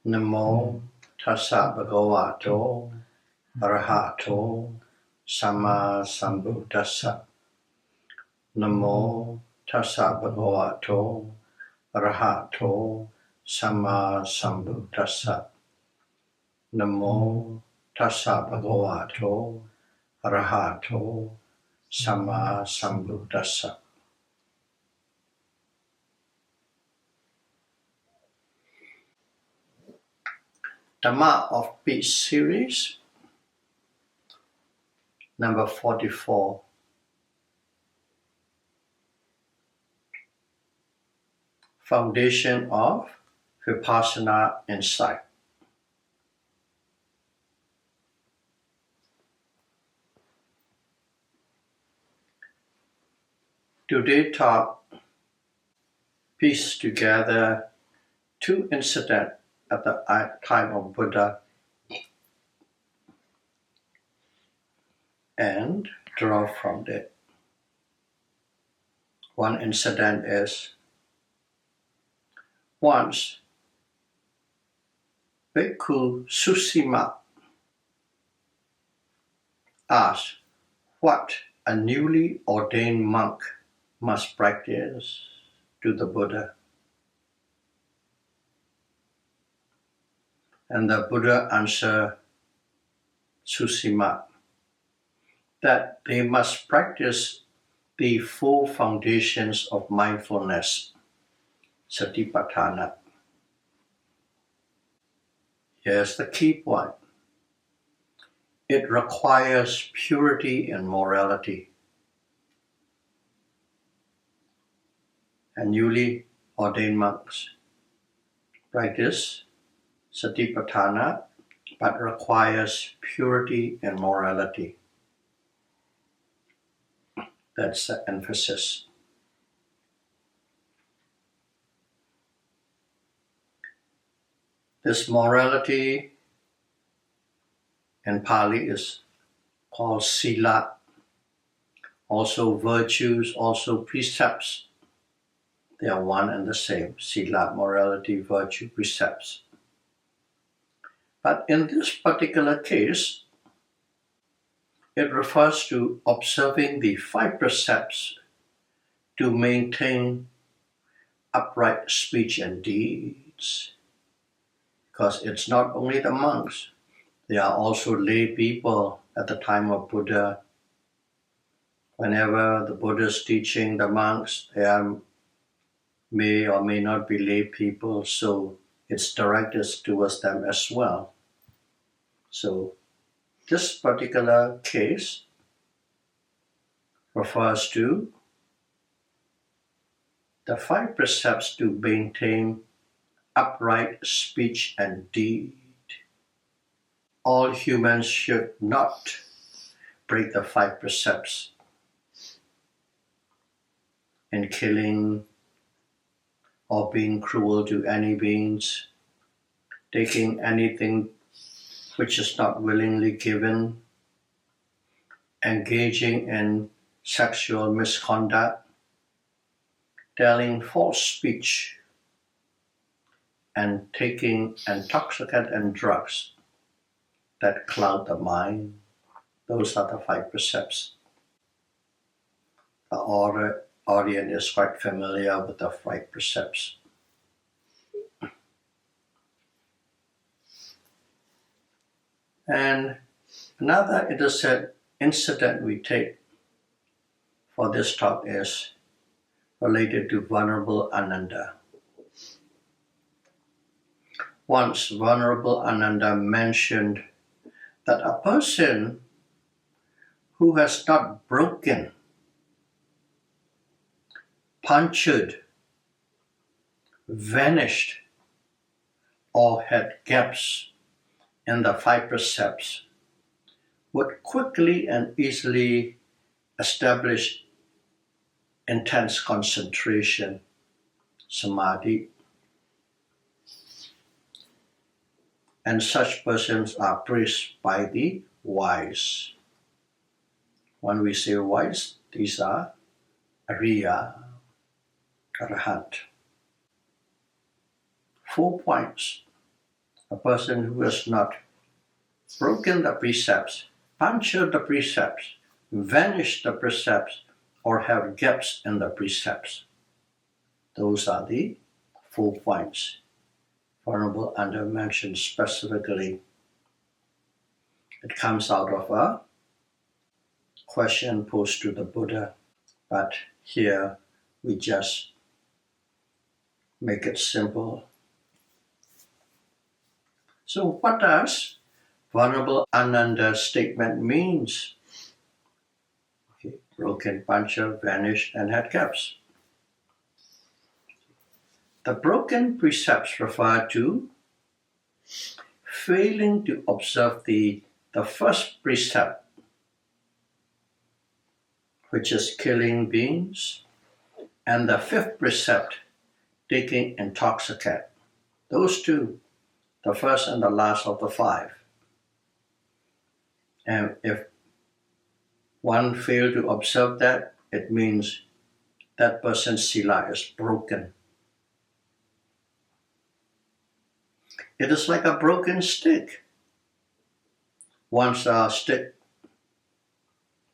Namo tassa bhagavato arahato samma sambuddhassa. Namo tassa bhagavato arahato samma sambuddhassa. Namo tassa bhagavato arahato samma sambuddhassa. Dhamma of Peace series, number 44. Foundation of Vipassana insight. Today talk piece together two incidents at the time of Buddha and draw from it. One incident is once Bhikkhu Susima asked what a newly ordained monk must practice to the Buddha. And the Buddha answered Susima that they must practice the four foundations of mindfulness, Satipatthana. Here's the key point. It requires purity and morality. And newly ordained monks practice Satipatthana, but requires purity and morality. That's the emphasis. This morality in Pali is called sila, also virtues, also precepts. They are one and the same, sila, morality, virtue, precepts. But in this particular case, it refers to observing the 5 precepts to maintain upright speech and deeds. Because it's not only the monks, there are also lay people at the time of Buddha. Whenever the Buddha is teaching the monks, there may or may not be lay people, so it's directed towards them as well. So this particular case refers to the 5 precepts to maintain upright speech and deed. All humans should not break the 5 precepts in killing or being cruel to any beings, taking anything which is not willingly given, engaging in sexual misconduct, telling false speech, and taking intoxicant and drugs that cloud the mind. Those are the 5 precepts. The audience is quite familiar with the 5 precepts. And another incident we take for this talk is related to Venerable Ananda. Once Venerable Ananda mentioned that a person who has not broken, punctured, vanished, or had gaps in the 5 precepts would quickly and easily establish intense concentration, samadhi. And such persons are praised by the wise. When we say wise, these are Ariya, Arahant. 4 points A person who has not broken the precepts, punctured the precepts, vanished the precepts, or have gaps in the precepts. Those are the 4 points Venerable Anda mentioned specifically. It comes out of a question posed to the Buddha, but here we just make it simple. So what does Venerable Ananda's statement means? Okay, broken, punctured, vanished, and had gaps. The broken precepts refer to failing to observe the first precept, which is killing beings, and the 5th precept, taking intoxicant. Those 2, the first and the last of the 5. And if one fails to observe that, it means that person's sila is broken. It is like a broken stick. Once a stick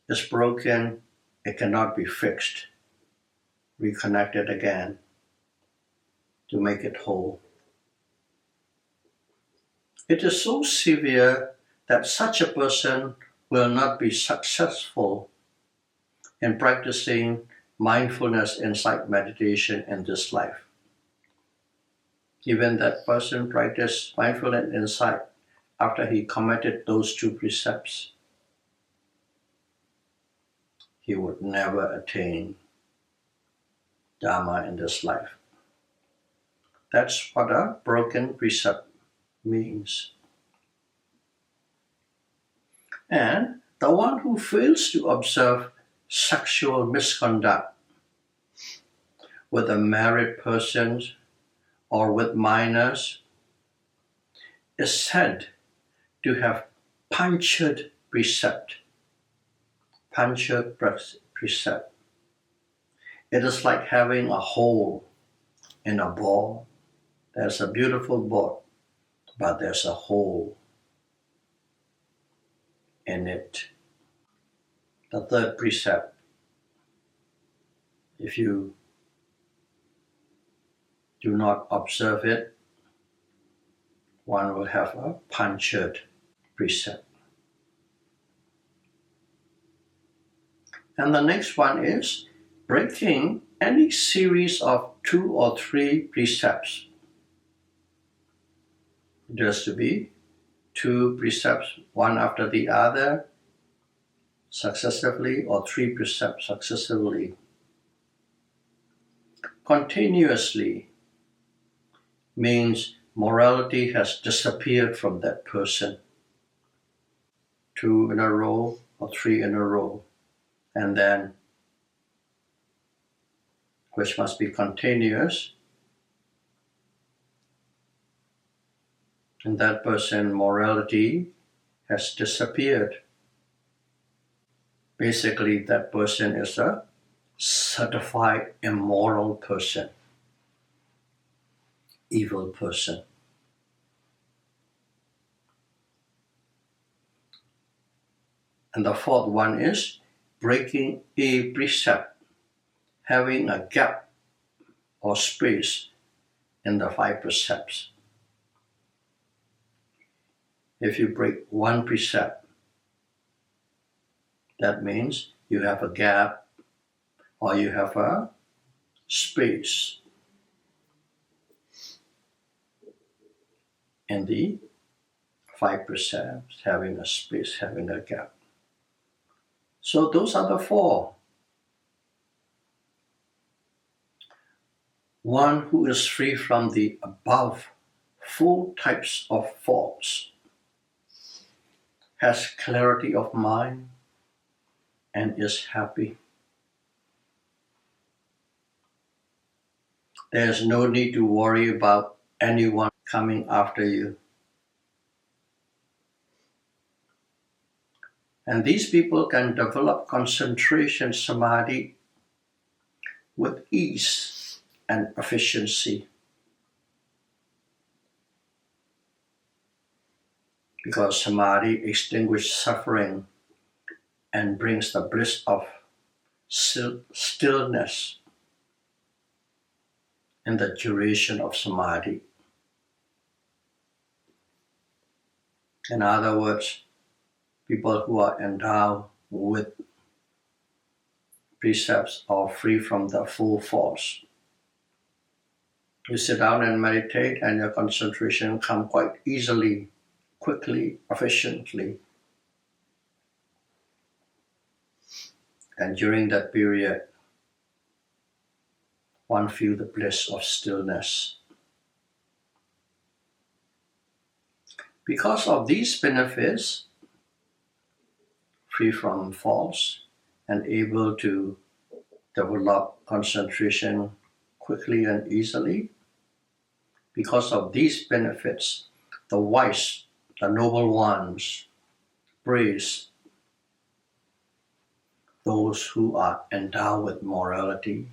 is broken, it cannot be fixed, reconnected again to make it whole. It is so severe that such a person will not be successful in practicing mindfulness insight meditation in this life. Even that person practiced mindfulness insight after he committed those 2 precepts, he would never attain Dhamma in this life. That's what a broken precept means. And the one who fails to observe sexual misconduct with a married person or with minors is said to have punctured precept. Punctured precept. It is like having a hole in a ball. There's a beautiful ball, but there's a hole in it. The 3rd precept, if you do not observe it, one will have a punctured precept. And the next one is breaking any series of 2 or 3 precepts. It has to be 2 precepts, one after the other, successively, or 3 precepts successively. Continuously means morality has disappeared from that person. 2 in a row or 3 in a row. And then, which must be continuous, and that person morality has disappeared. Basically, that person is a certified immoral person, evil person. And the 4th one is breaking a precept, having a gap or space in the 5 precepts. If you break 1 precept, that means you have a gap or you have a space in the 5 precepts, having a space, having a gap. So those are the 4. One who is free from the above 4 types of faults has clarity of mind and is happy. There is no need to worry about anyone coming after you. And these people can develop concentration samadhi with ease and efficiency. because samadhi extinguishes suffering and brings the bliss of stillness in the duration of samadhi. In other words, people who are endowed with precepts are free from the full force. You sit down and meditate and your concentration comes quite easily, quickly, efficiently. And during that period, one feels the bliss of stillness. Because of these benefits, free from force and able to develop concentration quickly and easily, because of these benefits, the wise, the noble ones, praise those who are endowed with morality.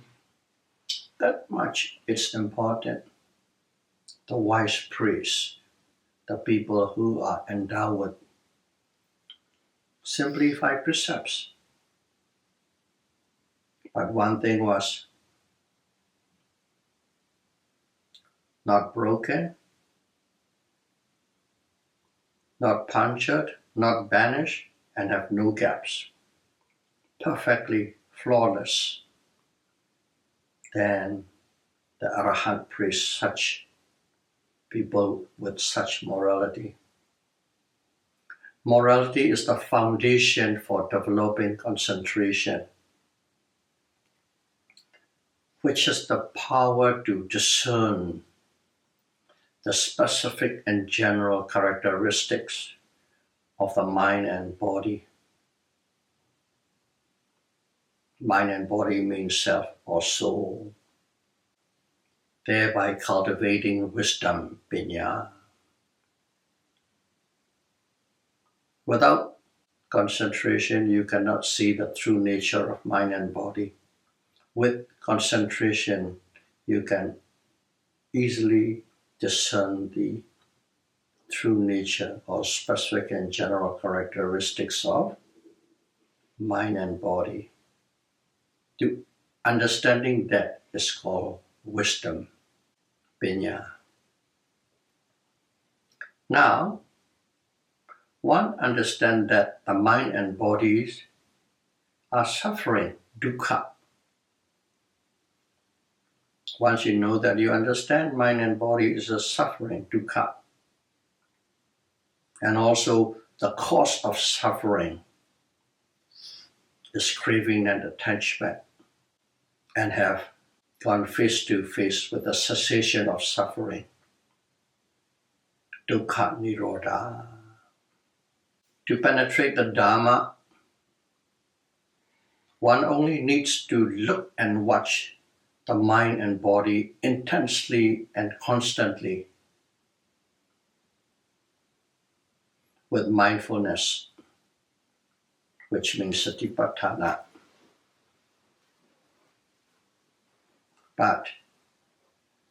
That much is important. The wise praise the people who are endowed with simplified precepts. But one thing was not broken, not punctured, not banished, and have no gaps. Perfectly flawless. Then the Arahant praise such people with such morality. Morality is the foundation for developing concentration, which is the power to discern the specific and general characteristics of the mind and body. Mind and body means self or soul, thereby cultivating wisdom, pinya. Without concentration, you cannot see the true nature of mind and body. With concentration, you can easily discern the true nature or specific and general characteristics of mind and body. To understanding that is called wisdom, pinya. Now, one understands that the mind and bodies are suffering, dukkha. Once you know that, you understand mind and body is a suffering, dukkha. And also the cause of suffering is craving and attachment, and have gone face to face with the cessation of suffering, dukkha nirodha. To penetrate the Dhamma, one only needs to look and watch the mind and body intensely and constantly with mindfulness, which means Satipatthana. But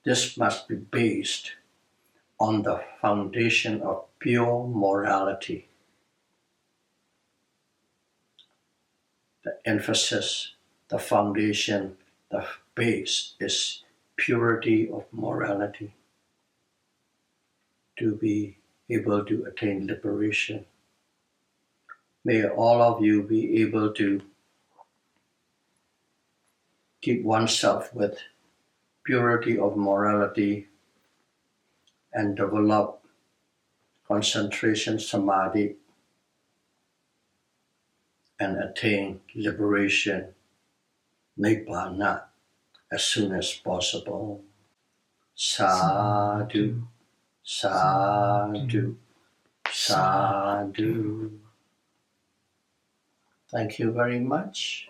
this must be based on the foundation of pure morality. The emphasis, the foundation, the base is purity of morality to be able to attain liberation. May all of you be able to keep oneself with purity of morality and develop concentration samadhi and attain liberation, nibbana, as soon as possible. Sadhu, sadhu, sadhu. Thank you very much.